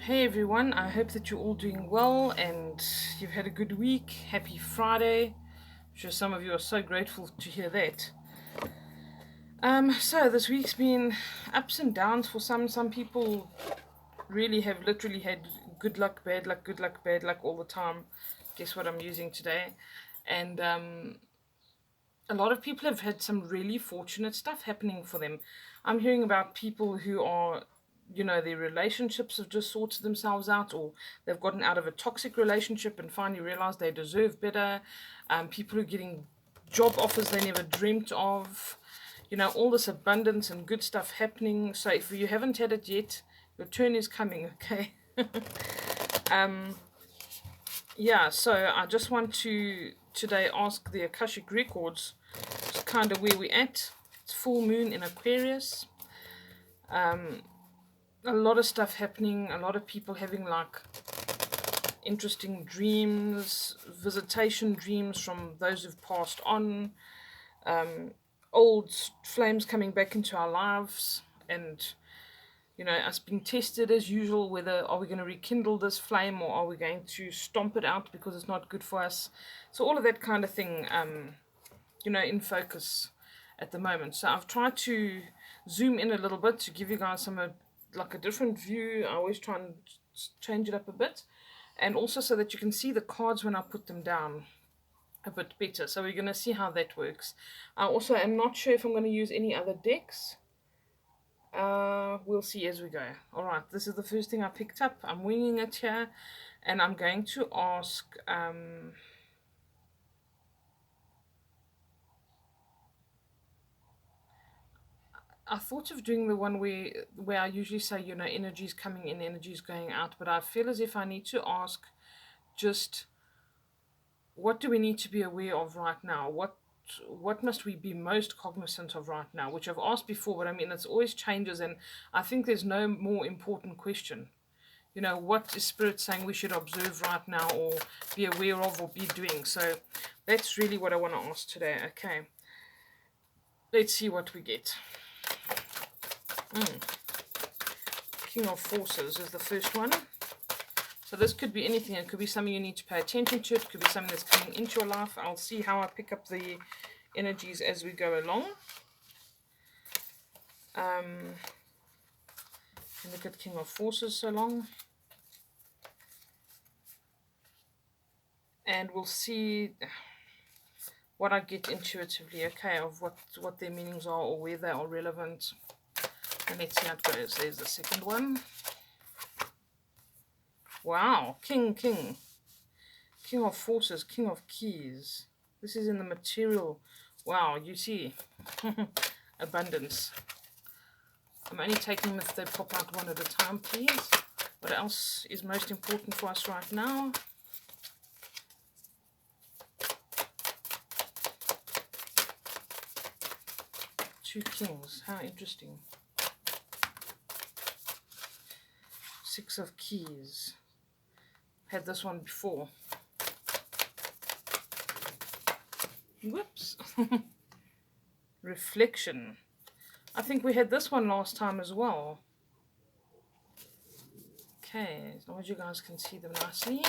Hey everyone, I hope that you're all doing well and you've had a good week. Happy Friday. I'm sure some of you are so grateful to hear that. So this week's been ups and downs for some. Some people really have literally had good luck, bad luck, good luck, bad luck all the time. Guess what I'm using today? And a lot of people have had some really fortunate stuff happening for them. I'm hearing about people who are, their relationships have just sorted themselves out, or they've gotten out of a toxic relationship and finally realized they deserve better. People who are getting job offers they never dreamt of. All this abundance and good stuff happening. So if you haven't had it yet, your turn is coming, okay? Yeah, so I just want to today ask the Akashic Records kind of where we're at. It's full moon in Aquarius. A lot of stuff happening, a lot of people having like interesting dreams, visitation dreams from those who've passed on, old flames coming back into our lives, and us being tested as usual, whether are we going to rekindle this flame or are we going to stomp it out because it's not good for us. So all of that kind of thing, in focus at the moment. So I've tried to zoom in a little bit to give you guys some like a different view. I always try and change it up a bit, and also so that you can see the cards when I put them down a bit better. So we're going to see how that works. I also am not sure if I'm going to use any other decks. We'll see as we go. Alright, this is the first thing I picked up. I'm winging it here, and I'm going to ask I thought of doing the one where I usually say, energy's coming in, energy's going out, but I feel as if I need to ask just what do we need to be aware of right now? What must we be most cognizant of right now? Which I've asked before, but I mean it's always changes, and I think there's no more important question. What is Spirit saying we should observe right now or be aware of or be doing? So that's really what I want to ask today. Okay. Let's see what we get. King of Forces is the first one. So this could be anything. It could be something you need to pay attention to. It could be something that's coming into your life. I'll see how I pick up the energies as we go along. Look at King of Forces so long. And we'll see what I get intuitively, okay, of what their meanings are or where they are relevant. And let's see how it goes. There's the second one. Wow, King of Forces, King of Keys. This is in the material. Wow, you see, abundance. I'm only taking them if they pop out one at a time, please. What else is most important for us right now? Two Kings, how interesting. Six of Keys. Had this one before. Whoops. Reflection. I think we had this one last time as well. Okay, as long as you guys can see them nicely.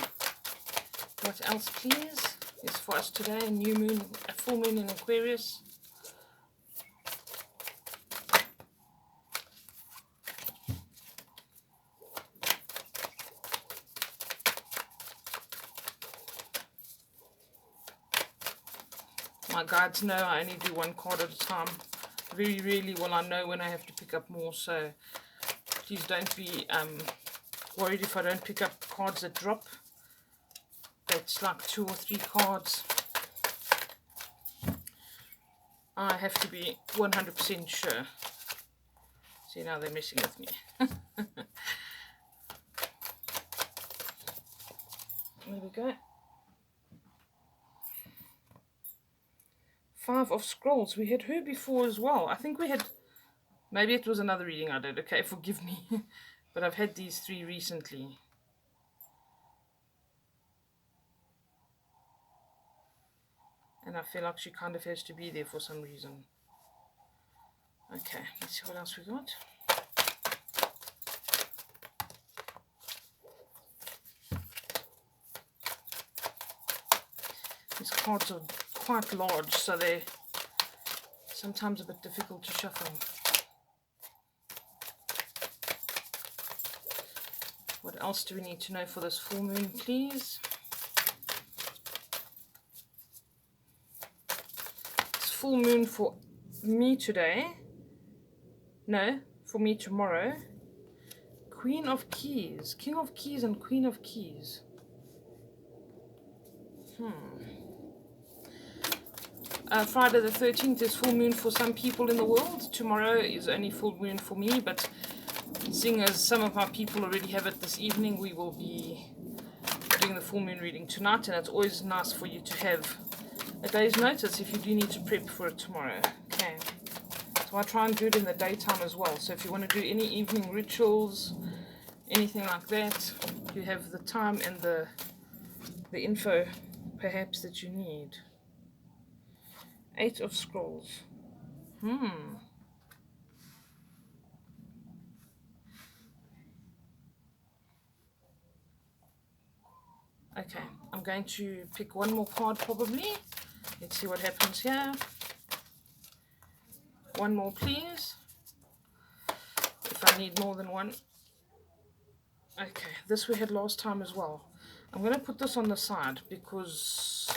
What else, please, is for us today? A new moon, a full moon in Aquarius. My guides know I only do one card at a time. Very rarely will I know when I have to pick up more, so please don't be worried if I don't pick up cards that drop. That's like 2 or 3 cards. I have to be 100% sure. See, now they're messing with me. There we go. 5 of Scrolls. We had her before as well. I think we had... Maybe it was another reading I did. Okay, forgive me. But I've had these 3 recently. And I feel like she kind of has to be there for some reason. Okay, let's see what else we got. cards are quite large, so they're sometimes a bit difficult to shuffle. What else do we need to know for this full moon, please? It's full moon for me today. No, for me tomorrow. Queen of Keys, King of Keys and Queen of Keys. Friday the 13th is full moon for some people in the world. Tomorrow is only full moon for me, but seeing as some of our people already have it this evening, we will be doing the full moon reading tonight, and it's always nice for you to have a day's notice if you do need to prep for it tomorrow. Okay, so I try and do it in the daytime as well, so if you want to do any evening rituals, anything like that, you have the time and the info perhaps that you need. 8 of Scrolls. Okay, I'm going to pick one more card probably. Let's see what happens here. One more, please. If I need more than one. Okay, this we had last time as well. I'm going to put this on the side because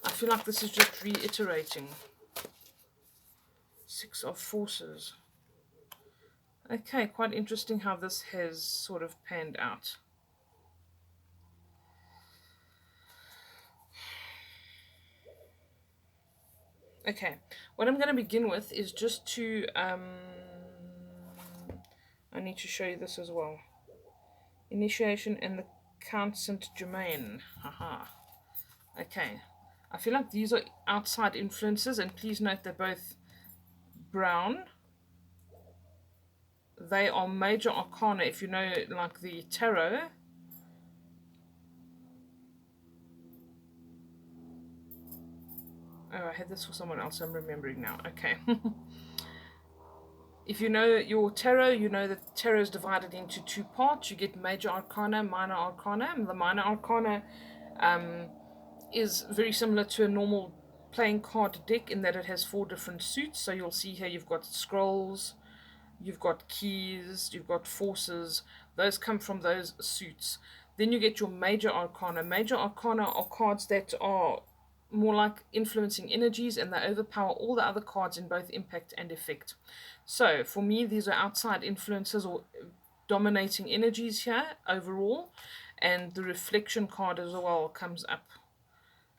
I feel like this is just reiterating. 6 of Forces. Okay, quite interesting how this has sort of panned out. Okay, what I'm going to begin with is just to, I need to show you this as well. Initiation and the Count Saint Germain. Haha. Okay, I feel like these are outside influences, and please note they're both brown. They are major arcana, if you know, like the tarot. Oh, I had this for someone else, I'm remembering now. Okay. If you know your tarot, you know that tarot is divided into 2 parts. You get major arcana, minor arcana. And the minor arcana is very similar to a normal playing card deck in that it has 4 different suits. So you'll see here you've got scrolls, you've got keys, you've got forces. Those come from those suits. Then you get your major arcana. Major arcana are cards that are more like influencing energies, and they overpower all the other cards in both impact and effect. So for me, these are outside influences or dominating energies here overall, and the reflection card as well comes up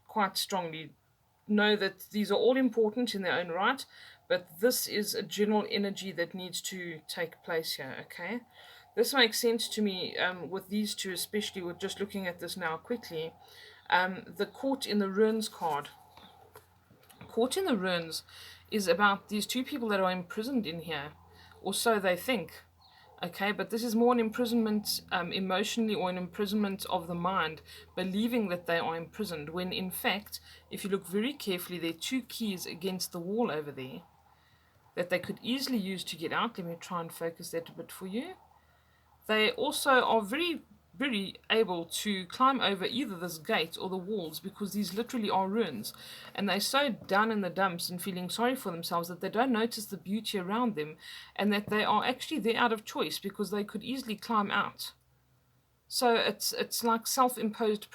quite strongly. Know that these are all important in their own right, but this is a general energy that needs to take place here. Okay, this makes sense to me with these two, especially with just looking at this now quickly. The Court in the Ruins card. Court in the Ruins is about these 2 people that are imprisoned in here, or so they think. Okay, but this is more an imprisonment emotionally, or an imprisonment of the mind, believing that they are imprisoned, when in fact, if you look very carefully, there are 2 keys against the wall over there that they could easily use to get out. Let me try and focus that a bit for you. They also are very able to climb over either this gate or the walls, because these literally are ruins, and they're so down in the dumps and feeling sorry for themselves that they don't notice the beauty around them, and that they are actually there out of choice because they could easily climb out. So it's like self-imposed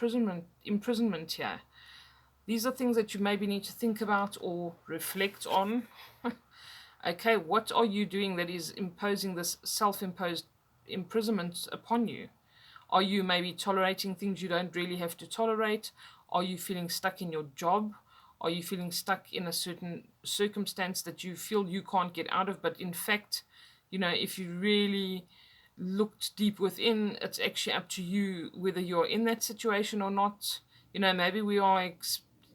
imprisonment here. These are things that you maybe need to think about or reflect on. Okay, what are you doing that is imposing this self-imposed imprisonment upon you? Are you maybe tolerating things you don't really have to tolerate? Are you feeling stuck in your job? Are you feeling stuck in a certain circumstance that you feel you can't get out of? But in fact, you know, if you really looked deep within, it's actually up to you whether you're in that situation or not. You know, maybe we are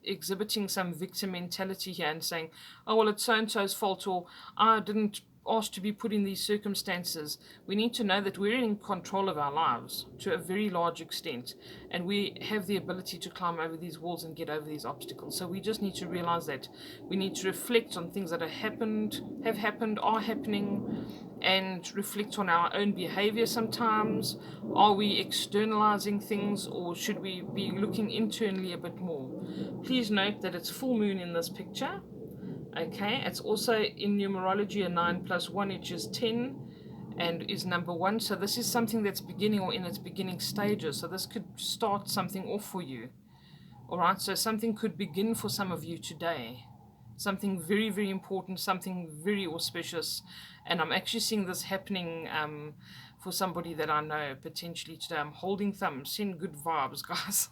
exhibiting some victim mentality here and saying, oh, well, it's so-and-so's fault, or I didn't asked to be put in these circumstances, we need to know that we're in control of our lives to a very large extent, and we have the ability to climb over these walls and get over these obstacles. So we just need to realize that we need to reflect on things that have happened, are happening, and reflect on our own behavior sometimes. Are we externalizing things, or should we be looking internally a bit more? Please note that it's full moon in this picture. Okay, it's also in numerology a 9 plus 1, which is 10 and is number 1. So this is something that's beginning or in its beginning stages. So this could start something off for you. All right, so something could begin for some of you today. Something very, very important, something very auspicious. And I'm actually seeing this happening for somebody that I know potentially today. I'm holding thumbs, send good vibes, guys.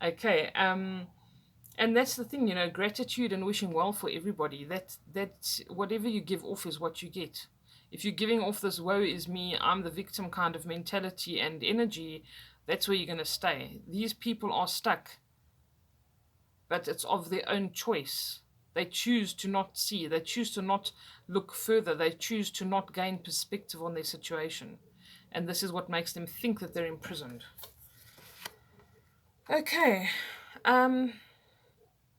Okay, and that's the thing, you know, gratitude and wishing well for everybody. That whatever you give off is what you get. If you're giving off this woe is me, I'm the victim kind of mentality and energy, that's where you're going to stay. These people are stuck, but it's of their own choice. They choose to not see, they choose to not look further, they choose to not gain perspective on their situation. And this is what makes them think that they're imprisoned. Okay.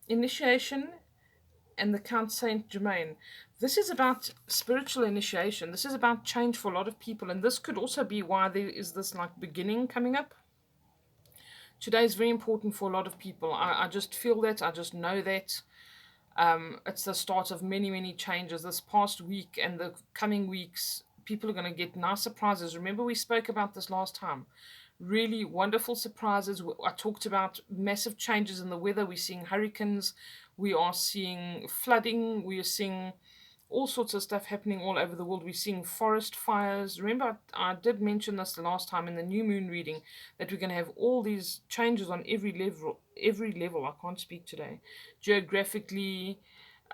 Initiation and the Count Saint Germain. This is about spiritual initiation. This is about change for a lot of people, and this could also be why there is this like beginning coming up. Today is very important for a lot of people. I just feel that. I just know that. It's the start of many, many changes. This past week and the coming weeks, people are going to get nice surprises. Remember, we spoke about this last time. Really wonderful surprises. I talked about massive changes in the weather. We're seeing hurricanes. We are seeing flooding. We are seeing all sorts of stuff happening all over the world. We're seeing forest fires. Remember, I did mention this the last time in the new moon reading, that we're going to have all these changes on every level. Every level. I can't speak today. Geographically,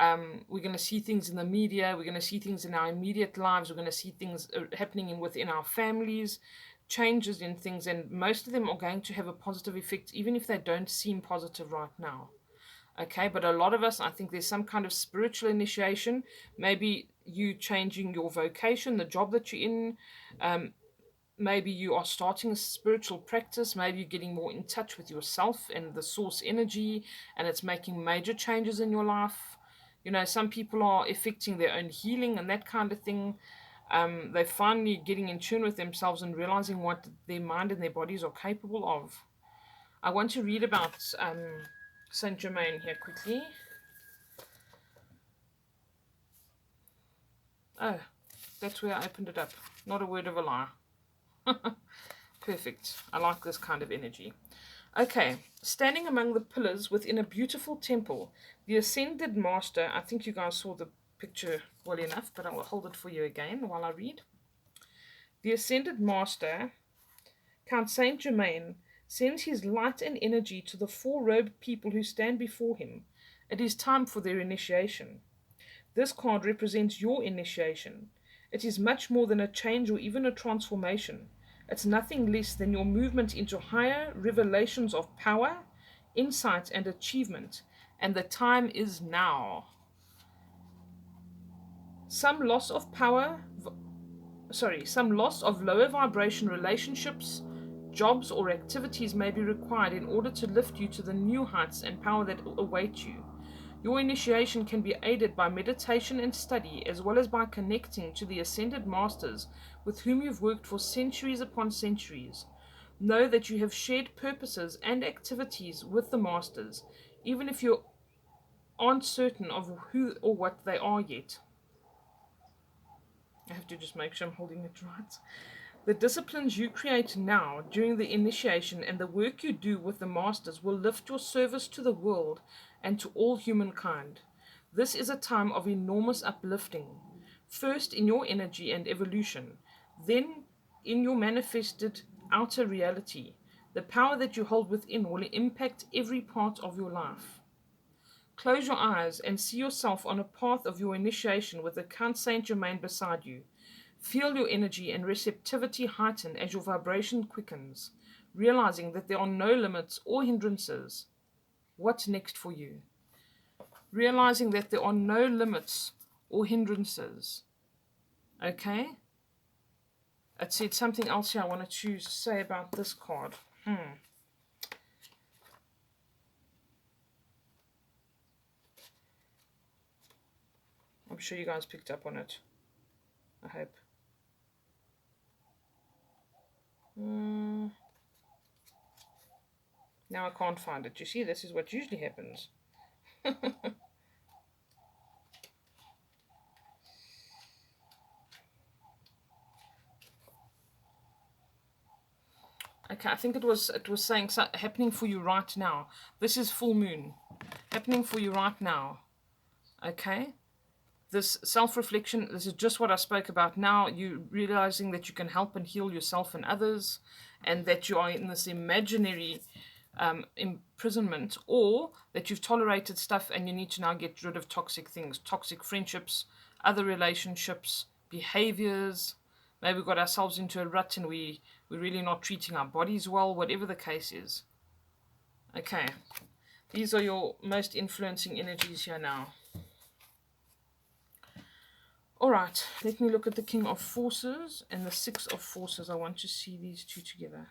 we're going to see things in the media. We're going to see things in our immediate lives. We're going to see things happening within our families, changes in things, and most of them are going to have a positive effect, even if they don't seem positive right now. Okay, but a lot of us, I think there's some kind of spiritual initiation. Maybe you changing your vocation, the job that you're in. Maybe you are starting a spiritual practice. Maybe you're getting more in touch with yourself and the source energy, and it's making major changes in your life. You know, some people are effecting their own healing and that kind of thing. They're finally getting in tune with themselves and realizing what their mind and their bodies are capable of. I want to read about Saint Germain here quickly. Oh, that's where I opened it up. Not a word of a lie. Perfect. I like this kind of energy. Okay, standing among the pillars within a beautiful temple, the ascended master, I think you guys saw the picture well enough, but I'll hold it for you again while I read. The ascended master, Count Saint Germain, sends his light and energy to the four-robed people who stand before him. It is time for their initiation. This card represents your initiation. It is much more than a change or even a transformation. It's nothing less than your movement into higher revelations of power, insight, and achievement. And the time is now. Some loss of lower vibration relationships, jobs, or activities may be required in order to lift you to the new heights and power that await you. Your initiation can be aided by meditation and study, as well as by connecting to the ascended masters with whom you've worked for centuries upon centuries. Know that you have shared purposes and activities with the masters, even if you aren't certain of who or what they are yet. I have to just make sure I'm holding it right. The disciplines you create now during the initiation and the work you do with the masters will lift your service to the world and to all humankind. This is a time of enormous uplifting, first in your energy and evolution, then in your manifested outer reality. The power that you hold within will impact every part of your life. Close your eyes and see yourself on a path of your initiation with the Count Saint Germain beside you. Feel your energy and receptivity heighten as your vibration quickens, realizing that there are no limits or hindrances. What's next for you? Realizing that there are no limits or hindrances. Okay. It said something else here I wanted to say about this card. I'm sure you guys picked up on it. I hope. Now I can't find it. You see, this is what usually happens. Okay, I think it was saying happening for you right now. This is full moon. Happening for you right now. Okay? This self-reflection, this is just what I spoke about now. You realizing that you can help and heal yourself and others, and that you are in this imaginary imprisonment, or that you've tolerated stuff and you need to now get rid of toxic things, toxic friendships, other relationships, behaviors. Maybe we got ourselves into a rut and we're really not treating our bodies well, whatever the case is. Okay, these are your most influencing energies here now. Alright, let me look at the King of Forces and the Six of Forces. I want to see these two together.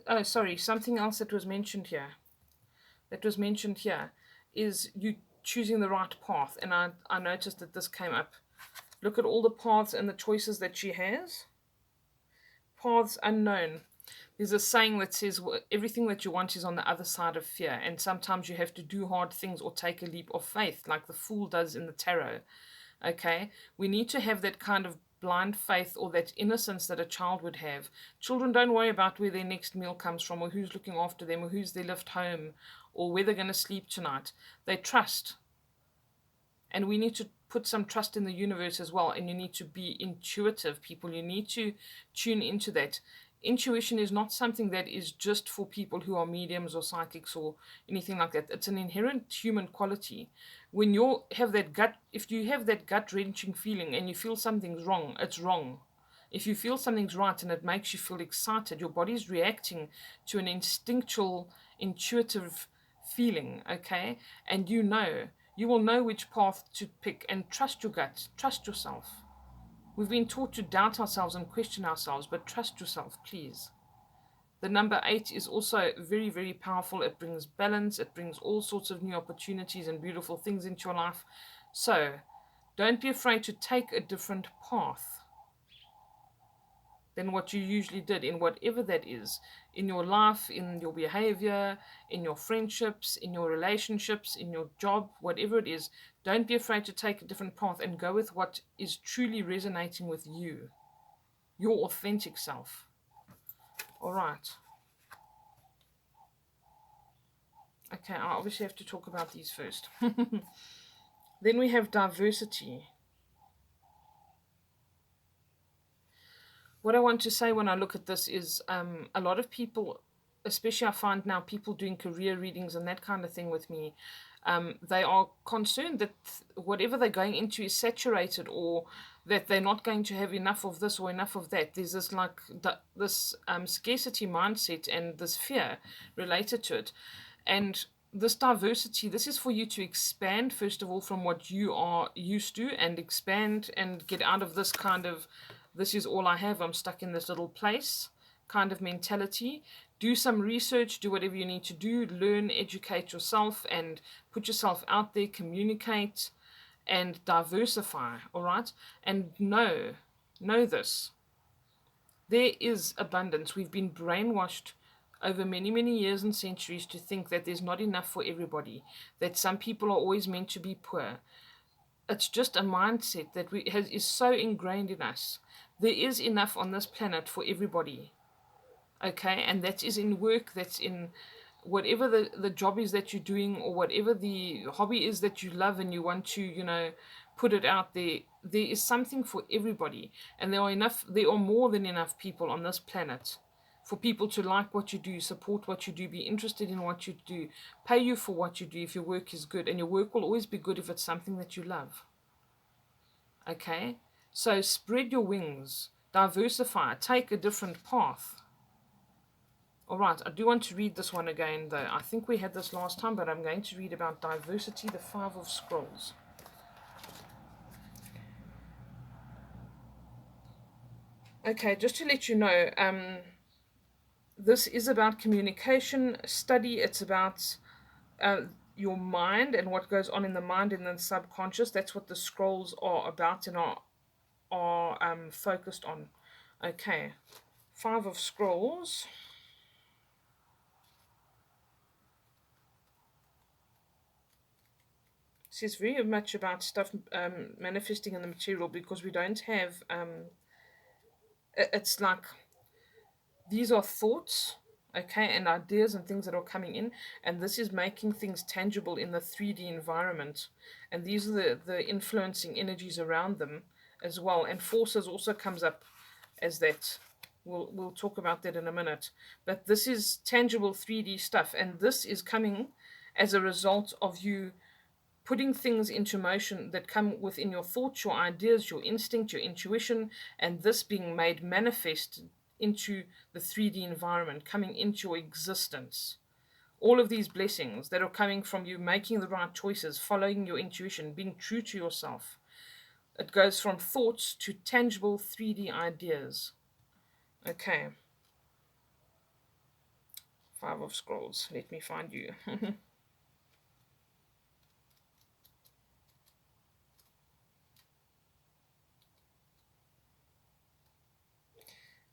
Oh, sorry, something else that was mentioned here. Is you choosing the right path. And I noticed that this came up. Look at all the paths and the choices that she has. Paths unknown. There's a saying that says everything that you want is on the other side of fear, and sometimes you have to do hard things or take a leap of faith, like the fool does in the tarot. Okay, we need to have that kind of blind faith or that innocence that a child would have. Children don't worry about where their next meal comes from, or who's looking after them, or who's their lift home, or where they're going to sleep tonight. They trust. And we need to put some trust in the universe as well. And you need to be intuitive, people. You need to tune into that. Intuition is not something that is just for people who are mediums or psychics or anything like that. It's an inherent human quality. When you have that gut, if you have that gut-wrenching feeling and you feel something's wrong, it's wrong. If you feel something's right and it makes you feel excited, your body's reacting to an instinctual, intuitive feeling, okay? And you will know which path to pick, and trust your gut, trust yourself. We've been taught to doubt ourselves and question ourselves, but trust yourself, please. The number 8 is also very, very powerful. It brings balance. It brings all sorts of new opportunities and beautiful things into your life. So don't be afraid to take a different path than what you usually did in whatever that is, in your life, in your behavior, in your friendships, in your relationships, in your job, whatever it is. Don't be afraid to take a different path and go with what is truly resonating with you, your authentic self. All right. Okay, I obviously have to talk about these first. Then we have diversity. What I want to say when I look at this is a lot of people, especially I find now people doing career readings and that kind of thing with me, they are concerned that whatever they're going into is saturated, or that they're not going to have enough of this or enough of that. There's this this scarcity mindset and this fear related to it. And this diversity, this is for you to expand, first of all, from what you are used to, and expand and get out of this kind of, this is all I have, I'm stuck in this little place kind of mentality. Do some research, do whatever you need to do, learn, educate yourself, and put yourself out there, communicate, and diversify, all right? And know this. There is abundance. We've been brainwashed over many, many years and centuries to think that there's not enough for everybody, that some people are always meant to be poor. It's just a mindset that is so ingrained in us. There is enough on this planet for everybody, okay? And that is in work, that's in whatever the job is that you're doing, or whatever the hobby is that you love and you want to, put it out there. There is something for everybody, and there are more than enough people on this planet for people to like what you do, support what you do, be interested in what you do, pay you for what you do if your work is good. And your work will always be good if it's something that you love. Okay? So spread your wings, diversify, take a different path. All right, I do want to read this one again, though. I think we had this last time, but I'm going to read about diversity, the Five of Scrolls. Okay, just to let you know, this is about communication study. It's about uh, your mind and what goes on in the mind and the subconscious. That's what the scrolls are about and are focused on. Okay, Five of Scrolls. Says very much about stuff manifesting in the material because we don't have. It's like these are thoughts, okay, and ideas and things that are coming in, and this is making things tangible in the 3D environment, and these are the influencing energies around them as well. And forces also comes up as that. We'll talk about that in a minute. But this is tangible 3D stuff, and this is coming as a result of you putting things into motion that come within your thoughts, your ideas, your instinct, your intuition, and this being made manifest into the 3D environment, coming into your existence. All of these blessings that are coming from you making the right choices, following your intuition, being true to yourself. It goes from thoughts to tangible 3D ideas. Okay, Five of Scrolls. Let me find you.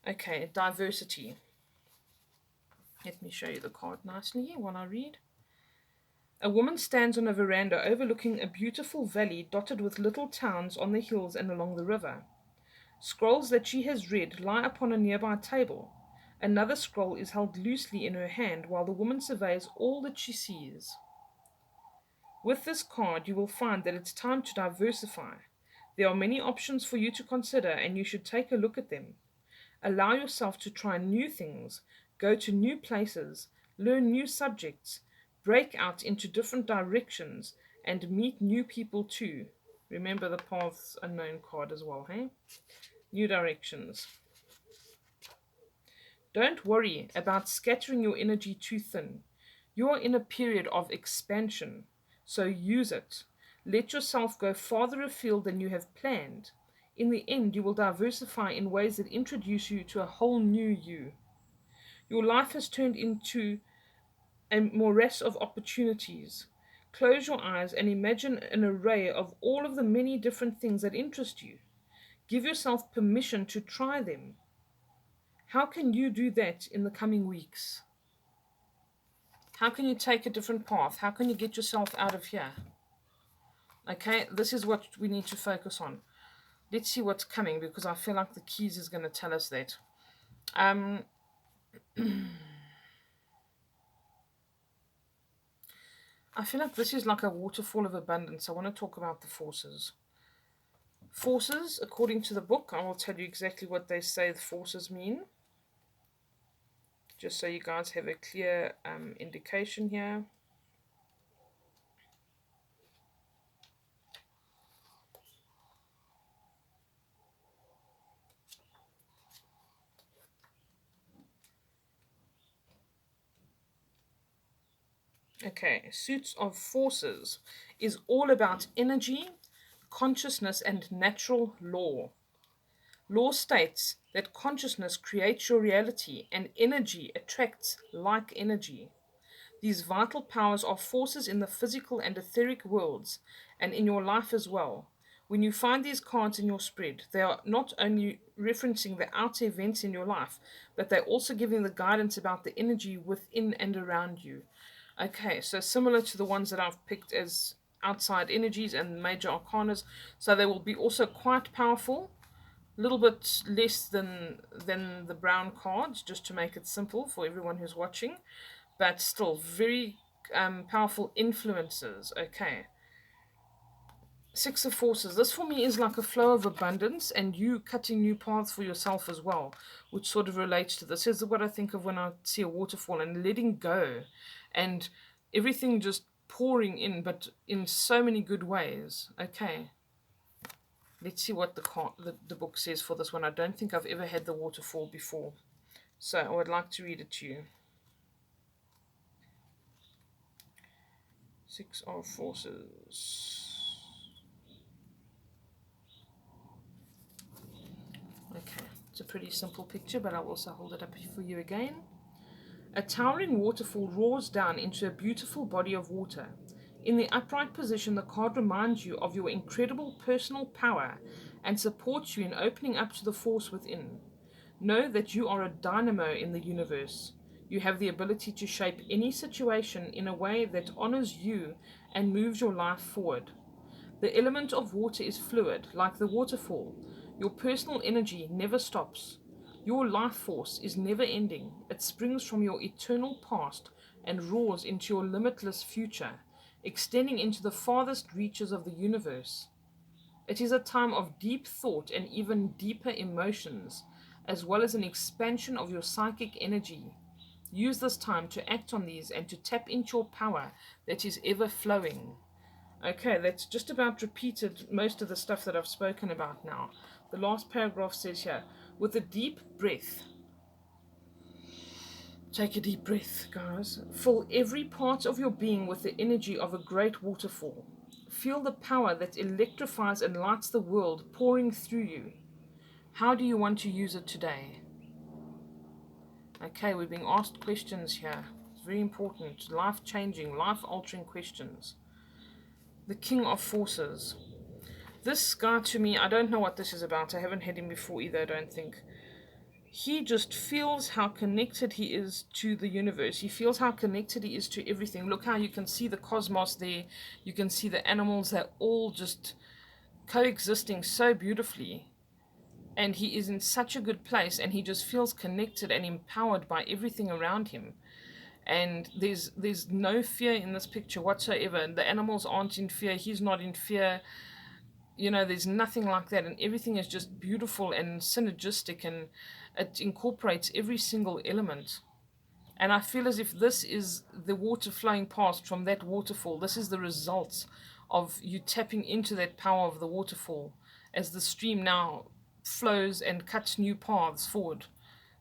Okay, diversity. Let me show you the card nicely here while I read. A woman stands on a veranda overlooking a beautiful valley dotted with little towns on the hills and along the river. Scrolls that she has read lie upon a nearby table. Another scroll is held loosely in her hand while the woman surveys all that she sees. With this card, you will find that it's time to diversify. There are many options for you to consider, and you should take a look at them. Allow yourself to try new things, go to new places, learn new subjects, break out into different directions, and meet new people too. Remember the Paths Unknown card as well, hey? New directions. Don't worry about scattering your energy too thin. You are in a period of expansion, so use it. Let yourself go farther afield than you have planned. In the end, you will diversify in ways that introduce you to a whole new you. Your life has turned into a morass of opportunities. Close your eyes and imagine an array of all of the many different things that interest you. Give yourself permission to try them. How can you do that in the coming weeks? How can you take a different path? How can you get yourself out of here? Okay, this is what we need to focus on. Let's see what's coming because I feel like the keys is going to tell us that. Um, I feel like this is like a waterfall of abundance. I want to talk about the forces. Forces, according to the book, I will tell you exactly what they say the forces mean. Just so you guys have a clear indication here. Okay, Suits of Forces is all about energy, consciousness, and natural law. Law states that consciousness creates your reality and energy attracts like energy. These vital powers are forces in the physical and etheric worlds and in your life as well. When you find these cards in your spread, they are not only referencing the outer events in your life, but they're also giving the guidance about the energy within and around you. Okay, so similar to the ones that I've picked as outside energies and major arcanas, so they will be also quite powerful, a little bit less than the brown cards, just to make it simple for everyone who's watching, but still very powerful influences. Okay, Six of Forces. This for me is like a flow of abundance and you cutting new paths for yourself as well, which sort of relates to this. Is what I think of when I see a waterfall and letting go and everything just pouring in, but in so many good ways. Okay, let's see what the book says for this one. I don't think I've ever had the waterfall before, so I would like to read it to you. Six of Forces. Okay, it's a pretty simple picture, but I'll also hold it up for you again. A towering waterfall roars down into a beautiful body of water. In the upright position, the card reminds you of your incredible personal power and supports you in opening up to the force within. Know that you are a dynamo in the universe. You have the ability to shape any situation in a way that honors you and moves your life forward. The element of water is fluid, like the waterfall. Your personal energy never stops. Your life force is never ending. It springs from your eternal past and roars into your limitless future, extending into the farthest reaches of the universe. It is a time of deep thought and even deeper emotions, as well as an expansion of your psychic energy. Use this time to act on these and to tap into your power that is ever flowing. Okay, that's just about repeated most of the stuff that I've spoken about now. The last paragraph says here, with a deep breath, take a deep breath, guys. Fill every part of your being with the energy of a great waterfall. Feel the power that electrifies and lights the world pouring through you. How do you want to use it today? Okay, we're being asked questions here. It's very important, life-changing, life-altering questions. The King of Forces. This guy, to me, I don't know what this is about. I haven't had him before either, I don't think. He just feels how connected he is to the universe. He feels how connected he is to everything. Look how you can see the cosmos there. You can see the animals. They're all just coexisting so beautifully. And he is in such a good place, and he just feels connected and empowered by everything around him. And there's no fear in this picture whatsoever. The animals aren't in fear. He's not in fear. There's nothing like that, and everything is just beautiful and synergistic, and it incorporates every single element. And I feel as if this is the water flowing past from that waterfall. This is the result of you tapping into that power of the waterfall as the stream now flows and cuts new paths forward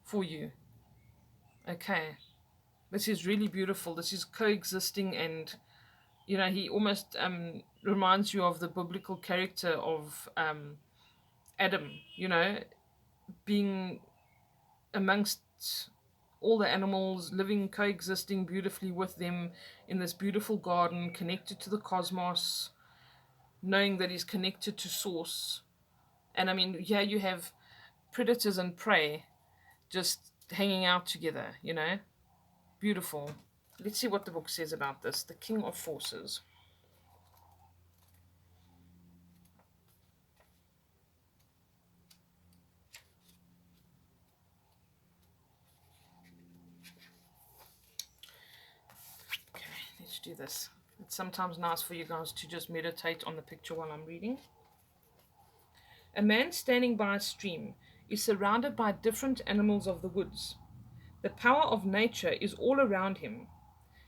for you. Okay, this is really beautiful. This is coexisting, and he almost reminds you of the biblical character of Adam, being amongst all the animals, living, coexisting beautifully with them in this beautiful garden, connected to the cosmos, knowing that he's connected to source. And I mean, here you have predators and prey just hanging out together. Beautiful. Let's see what the book says about this. The King of Forces. Okay, let's do this. It's sometimes nice for you guys to just meditate on the picture while I'm reading. A man standing by a stream is surrounded by different animals of the woods. The power of nature is all around him.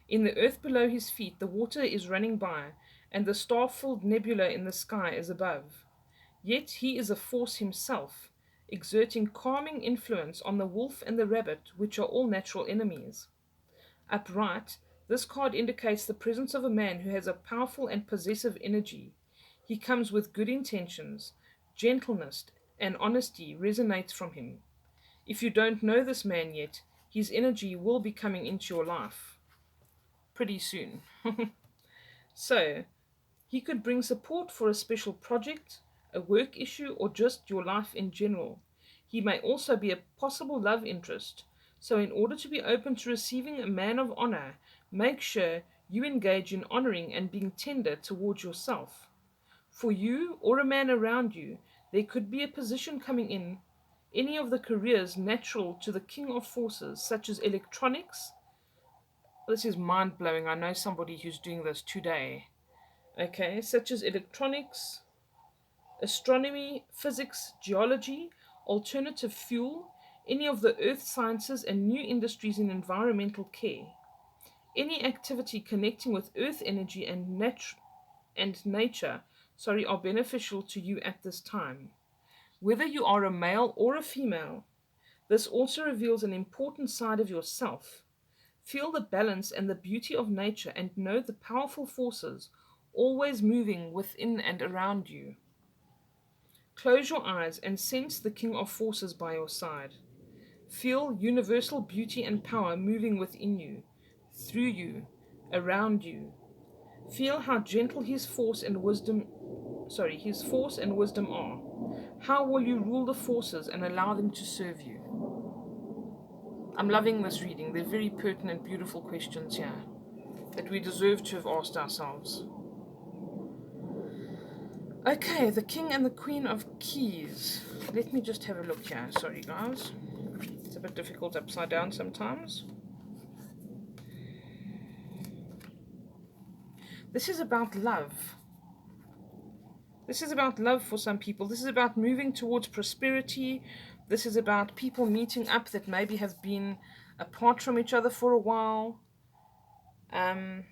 In the earth below his feet, the water is running by, and the star-filled nebula in the sky is above. Yet he is a force himself, exerting calming influence on the wolf and the rabbit, which are all natural enemies. Upright, this card indicates the presence of a man who has a powerful and possessive energy. He comes with good intentions. Gentleness and honesty resonates from him. If you don't know this man yet, his energy will be coming into your life pretty soon. So, he could bring support for a special project, a work issue, or just your life in general. He may also be a possible love interest. So, in order to be open to receiving a man of honor, make sure you engage in honoring and being tender towards yourself. For you or a man around you, there could be a position coming in, any of the careers natural to the King of Forces, such as electronics. This is mind blowing. I know somebody who's doing this today. Okay, such as electronics, astronomy, physics, geology, alternative fuel, any of the earth sciences, and new industries in environmental care. Any activity connecting with earth energy and nature are beneficial to you at this time. Whether you are a male or a female, this also reveals an important side of yourself. Feel the balance and the beauty of nature and know the powerful forces always moving within and around you. Close your eyes and sense the King of Forces by your side. Feel universal beauty and power moving within you, through you, around you. Feel how gentle his force and wisdom are. How will you rule the forces and allow them to serve you? I'm loving this reading. They're very pertinent, beautiful questions here that we deserve to have asked ourselves. Okay, the King and the Queen of Keys. Let me just have a look here. Sorry, guys. It's a bit difficult upside down sometimes. This is about love. This is about love for some people. This is about moving towards prosperity. This is about people meeting up that maybe have been apart from each other for a while. And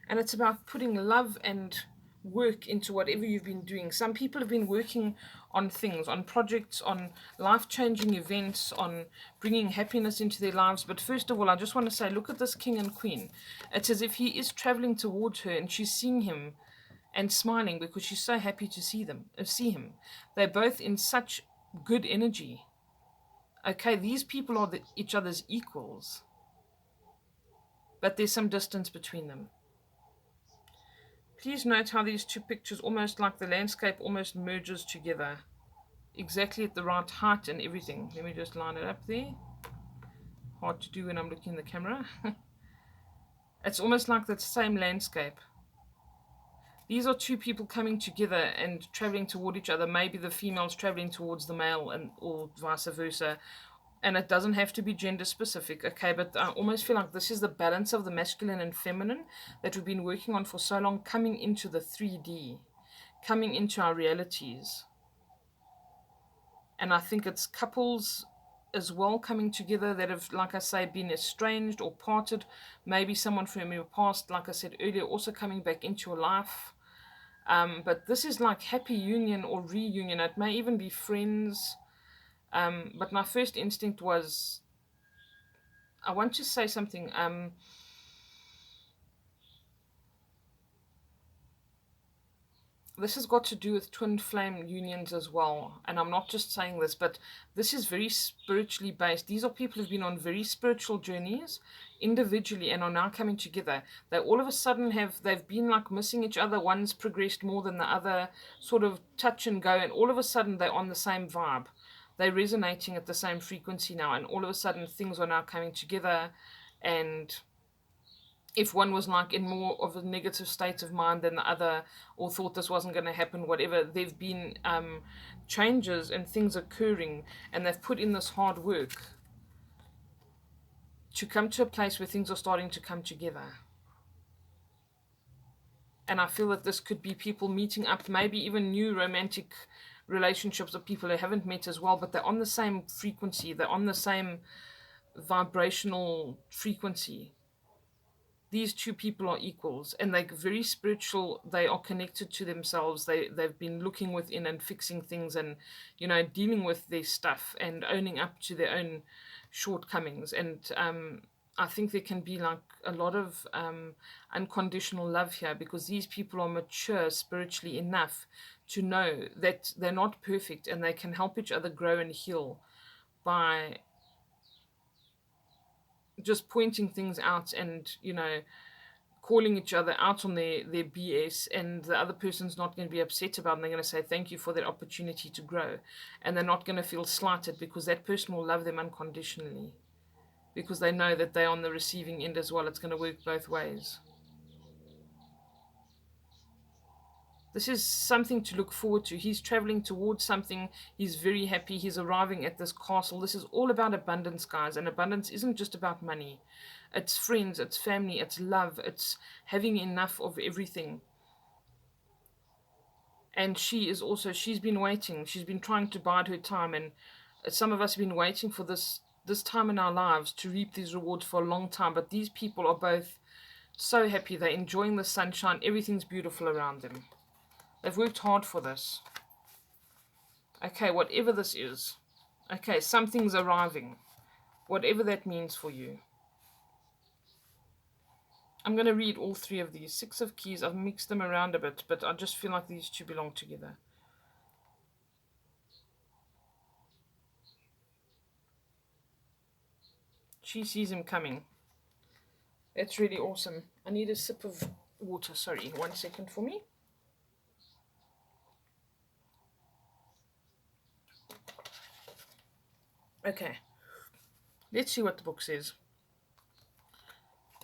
it's about putting love and work into whatever you've been doing. Some people have been working on things, on projects, on life-changing events, on bringing happiness into their lives. But first of all, I just want to say, look at this King and Queen. It's as if he is traveling towards her and she's seeing him and smiling because she's so happy to see him. They're both in such good energy. Okay, these people are each other's equals, but there's some distance between them. Please note how these two pictures, almost like the landscape, almost merges together. Exactly at the right height and everything. Let me just line it up there. Hard to do when I'm looking at the camera. It's almost like the same landscape. These are two people coming together and traveling toward each other. Maybe the female's traveling towards the male, or vice versa. And it doesn't have to be gender specific, okay? But I almost feel like this is the balance of the masculine and feminine that we've been working on for so long, coming into the 3D, coming into our realities. And I think it's couples as well coming together that have, like I say, been estranged or parted. Maybe someone from your past, like I said earlier, also coming back into your life. But this is like happy union or reunion. It may even be friends. But my first instinct was, I want to say something. This has got to do with twin flame unions as well. And I'm not just saying this, but this is very spiritually based. These are people who've been on very spiritual journeys individually and are now coming together. They all of a sudden they've been like missing each other. One's progressed more than the other, sort of touch and go. And all of a sudden they're on the same vibe. They're resonating at the same frequency now. And all of a sudden things are now coming together. And if one was like in more of a negative state of mind than the other, or thought this wasn't going to happen, whatever, there've been changes and things occurring, and they've put in this hard work to come to a place where things are starting to come together. And I feel that this could be people meeting up, maybe even new romantic relationships of people who haven't met as well, but they're on the same frequency, they're on the same vibrational frequency. These two people are equals, and they're very spiritual. They are connected to themselves. They've been looking within and fixing things, and dealing with their stuff and owning up to their own shortcomings. And I think there can be like a lot of unconditional love here, because these people are mature spiritually enough to know that they're not perfect, and they can help each other grow and heal by just pointing things out and calling each other out on their BS, and the other person's not going to be upset about it, and they're going to say thank you for that opportunity to grow, and they're not going to feel slighted, because that person will love them unconditionally, because they know that they're on the receiving end as well. It's going to work both ways. This is something to look forward to. He's traveling towards something. He's very happy. He's arriving at this castle. This is all about abundance, guys. And abundance isn't just about money. It's friends, it's family, it's love, it's having enough of everything. And she's been waiting. She's been trying to bide her time. And some of us have been waiting for this time in our lives to reap these rewards for a long time. But these people are both so happy. They're enjoying the sunshine. Everything's beautiful around them. They've worked hard for this. Okay, whatever this is. Okay, something's arriving. Whatever that means for you. I'm going to read all three of these. Six of Keys. I've mixed them around a bit, but I just feel like these two belong together. She sees him coming. That's really awesome. I need a sip of water. Sorry, 1 second for me. Okay, let's see what the book says.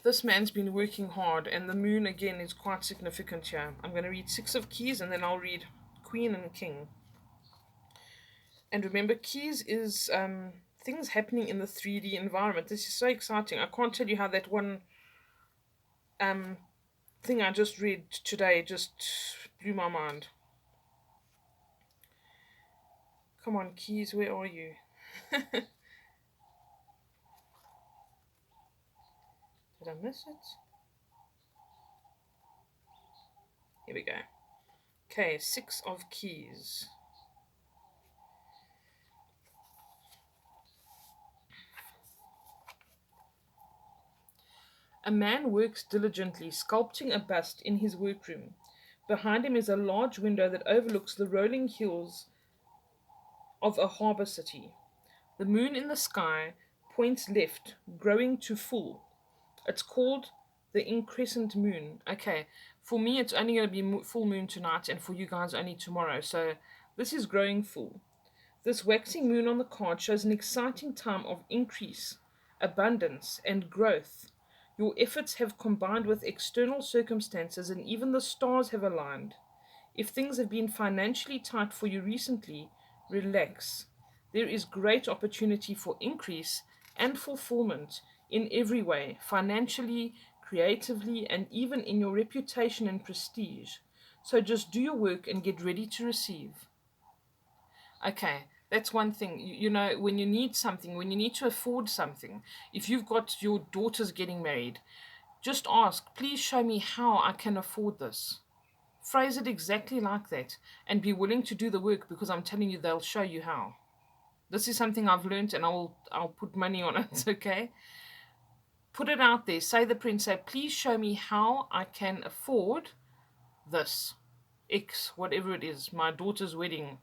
This man's been working hard, and the moon again is quite significant here. I'm going to read Six of Keys, and then I'll read Queen and King. And remember, Keys is things happening in the 3D environment. This is so exciting. I can't tell you how that one thing I just read today just blew my mind. Come on, Keys, where are you? Did I miss it? Here we go. Okay, Six of Keys. A man works diligently, sculpting a bust in his workroom. Behind him is a large window that overlooks the rolling hills of a harbour city. The moon in the sky points left, growing to full. It's called the increscent moon. Okay, for me it's only going to be full moon tonight, and for you guys only tomorrow. So this is growing full. This waxing moon on the card shows an exciting time of increase, abundance, and growth. Your efforts have combined with external circumstances, and even the stars have aligned. If things have been financially tight for you recently, relax. There is great opportunity for increase and fulfillment in every way, financially, creatively, and even in your reputation and prestige. So just do your work and get ready to receive. Okay, that's one thing. You know, when you need something, when you need to afford something, if you've got your daughters getting married, just ask, please show me how I can afford this. Phrase it exactly like that and be willing to do the work, because I'm telling you, they'll show you how. This is something I've learned, and I'll put money on it, okay? Put it out there. Say the print, say, please show me how I can afford this. X, whatever it is, my daughter's wedding,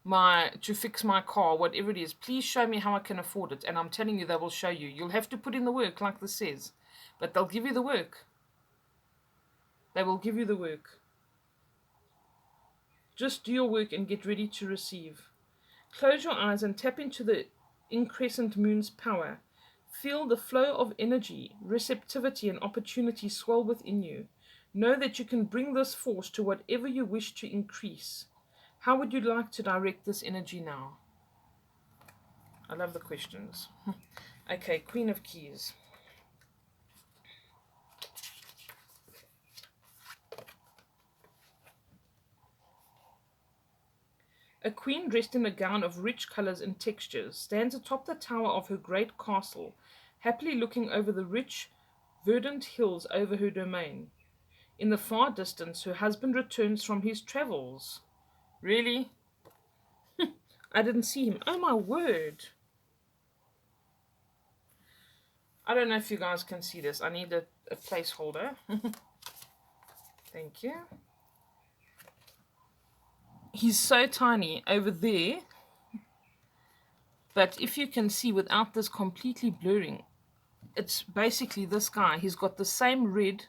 to fix my car, whatever it is, please show me how I can afford it. And I'm telling you, they will show you. You'll have to put in the work, like this says, but they'll give you the work. They will give you the work. Just do your work and get ready to receive. Close your eyes and tap into the increscent moon's power. Feel the flow of energy, receptivity, and opportunity swell within you. Know that you can bring this force to whatever you wish to increase. How would you like to direct this energy now? I love the questions. Okay, Queen of Keys. A queen dressed in a gown of rich colors and textures stands atop the tower of her great castle, happily looking over the rich, verdant hills over her domain. In the far distance, her husband returns from his travels. Really? I didn't see him. Oh my word. I don't know if you guys can see this. I need a placeholder. Thank you. He's so tiny over there. But if you can see without this completely blurring, it's basically this guy. He's got the same red.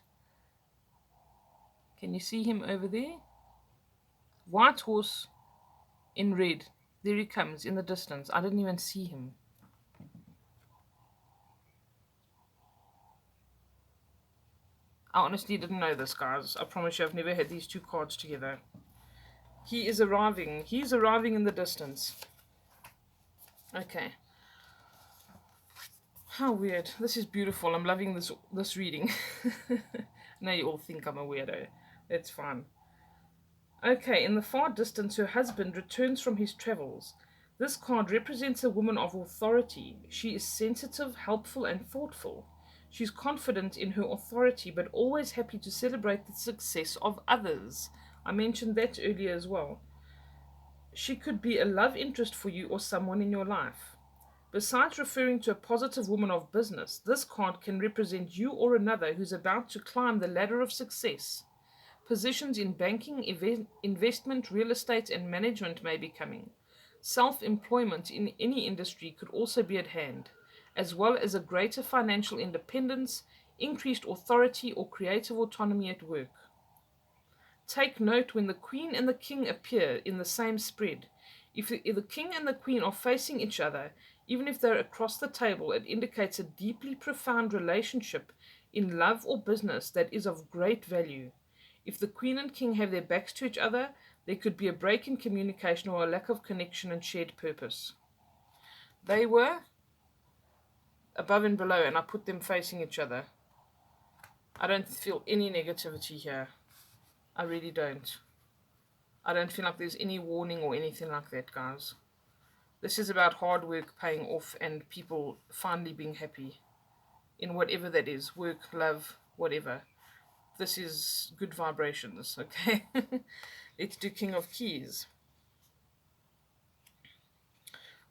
Can you see him over there? White horse in red. There he comes in the distance. I didn't even see him. I honestly didn't know this, guys. I promise you, I've never had these two cards together. He is arriving. He's arriving in the distance. Okay. How weird. This is beautiful. I'm loving this reading. Now you all think I'm a weirdo. That's fine. Okay, in the far distance, her husband returns from his travels. This card represents a woman of authority. She is sensitive, helpful, and thoughtful. She's confident in her authority, but always happy to celebrate the success of others. I mentioned that earlier as well. She could be a love interest for you or someone in your life. Besides referring to a positive woman of business, this card can represent you or another who's about to climb the ladder of success. Positions in banking, investment, real estate, and management may be coming. Self employment in any industry could also be at hand, as well as a greater financial independence, increased authority, or creative autonomy at work. Take note when the Queen and the King appear in the same spread. If the King and the Queen are facing each other, even if they're across the table, it indicates a deeply profound relationship in love or business that is of great value. If the Queen and King have their backs to each other, there could be a break in communication or a lack of connection and shared purpose. They were above and below, and I put them facing each other. I don't feel any negativity here. I really don't. I don't feel like there's any warning or anything like that, guys. This is about hard work paying off and people finally being happy in whatever that is, work, love, whatever. This is good vibrations, okay? Let's do King of Keys.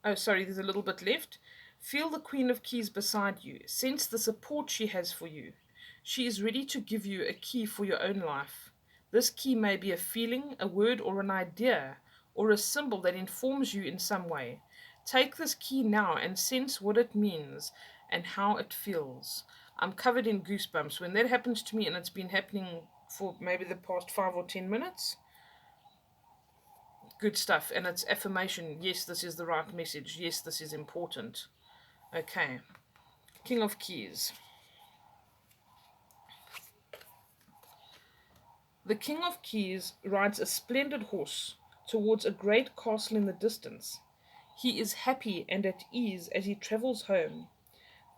Oh, sorry, there's a little bit left. Feel the Queen of Keys beside you. Sense the support she has for you. She is ready to give you a key for your own life. This key may be a feeling, a word, or an idea, or a symbol that informs you in some way. Take this key now and sense what it means and how it feels. I'm covered in goosebumps. When that happens to me, and it's been happening for maybe the past 5 or 10 minutes, good stuff. And it's affirmation. Yes, this is the right message. Yes, this is important. Okay. King of Keys. The King of Keys rides a splendid horse towards a great castle in the distance. He is happy and at ease as he travels home.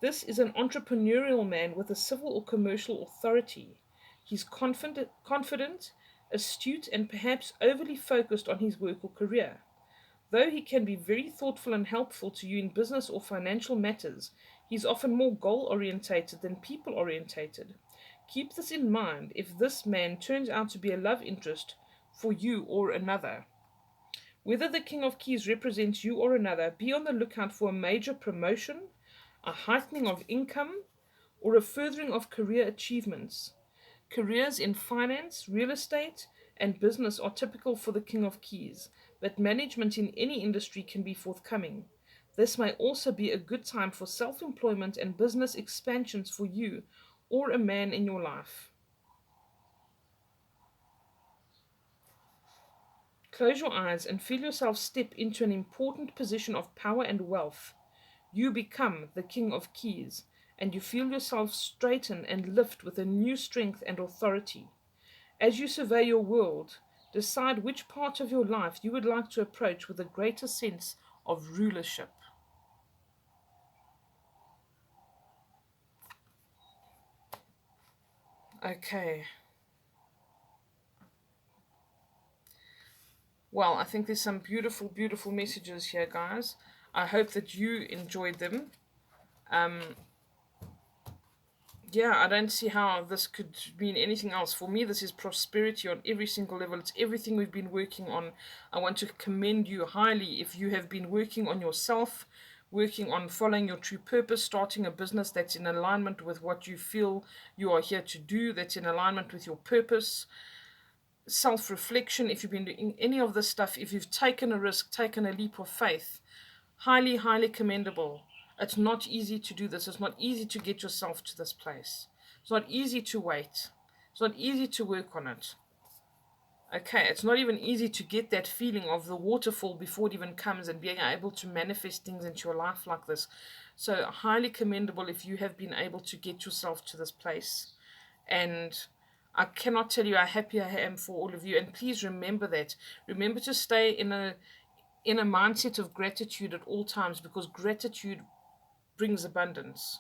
This is an entrepreneurial man with a civil or commercial authority. He's confident, astute, and perhaps overly focused on his work or career. Though he can be very thoughtful and helpful to you in business or financial matters, he's often more goal orientated than people orientated. Keep this in mind if this man turns out to be a love interest for you or another. Whether the King of Keys represents you or another, be on the lookout for a major promotion, a heightening of income, or a furthering of career achievements. Careers in finance, real estate, and business are typical for the King of Keys, but management in any industry can be forthcoming. This may also be a good time for self employment and business expansions for you or a man in your life. Close your eyes and feel yourself step into an important position of power and wealth. You become the King of Keys, and you feel yourself straighten and lift with a new strength and authority. As you survey your world, decide which part of your life you would like to approach with a greater sense of rulership. Okay. Well, I think there's some beautiful, beautiful messages here, guys. I hope that you enjoyed them. Um, yeah, I don't see how this could mean anything else. For me, this is prosperity on every single level. It's everything we've been working on. I want to commend you highly if you have been working on yourself, working on following your true purpose, starting a business that's in alignment with what you feel you are here to do, that's in alignment with your purpose. Self-reflection, if you've been doing any of this stuff, if you've taken a risk, taken a leap of faith, highly, highly commendable. It's not easy to do this. It's not easy to get yourself to this place. It's not easy to wait. It's not easy to work on it. Okay, it's not even easy to get that feeling of the waterfall before it even comes and being able to manifest things into your life like this. So, highly commendable if you have been able to get yourself to this place. And I cannot tell you how happy I am for all of you. And please remember that. Remember to stay in a mindset of gratitude at all times, because gratitude brings abundance.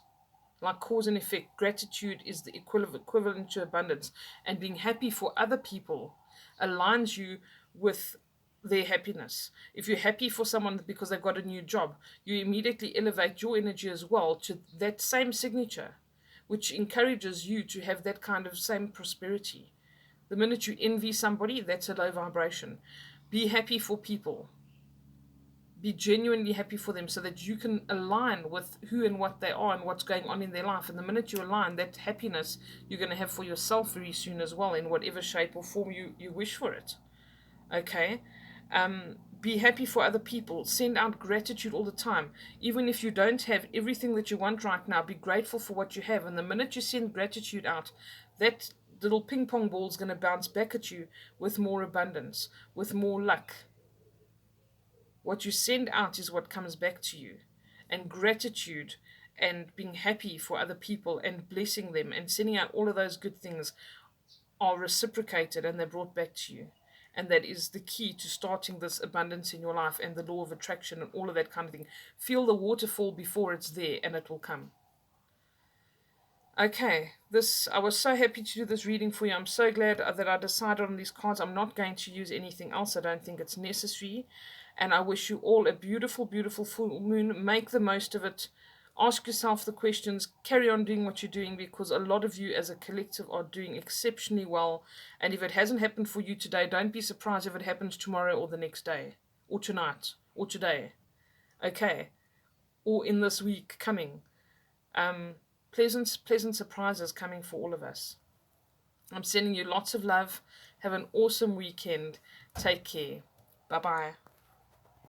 Like cause and effect, gratitude is the equivalent to abundance. And being happy for other people aligns you with their happiness. If you're happy for someone because they've got a new job, you immediately elevate your energy as well to that same signature, which encourages you to have that kind of same prosperity. The minute you envy somebody, that's a low vibration. Be happy for people. Be genuinely happy for them so that you can align with who and what they are and what's going on in their life. And the minute you align, that happiness you're going to have for yourself very soon as well, in whatever shape or form you wish for it. Okay? Be happy for other people. Send out gratitude all the time. Even if you don't have everything that you want right now, be grateful for what you have. And the minute you send gratitude out, that little ping pong ball is going to bounce back at you with more abundance, with more luck. What you send out is what comes back to you. And gratitude and being happy for other people and blessing them and sending out all of those good things are reciprocated and they're brought back to you. And that is the key to starting this abundance in your life and the law of attraction and all of that kind of thing. Feel the waterfall before it's there and it will come. Okay, I was so happy to do this reading for you. I'm so glad that I decided on these cards. I'm not going to use anything else. I don't think it's necessary. And I wish you all a beautiful, beautiful full moon. Make the most of it. Ask yourself the questions. Carry on doing what you're doing, because a lot of you as a collective are doing exceptionally well. And if it hasn't happened for you today, don't be surprised if it happens tomorrow or the next day or tonight or today. Okay, or in this week coming. Pleasant surprises coming for all of us. I'm sending you lots of love. Have an awesome weekend. Take care. Bye bye.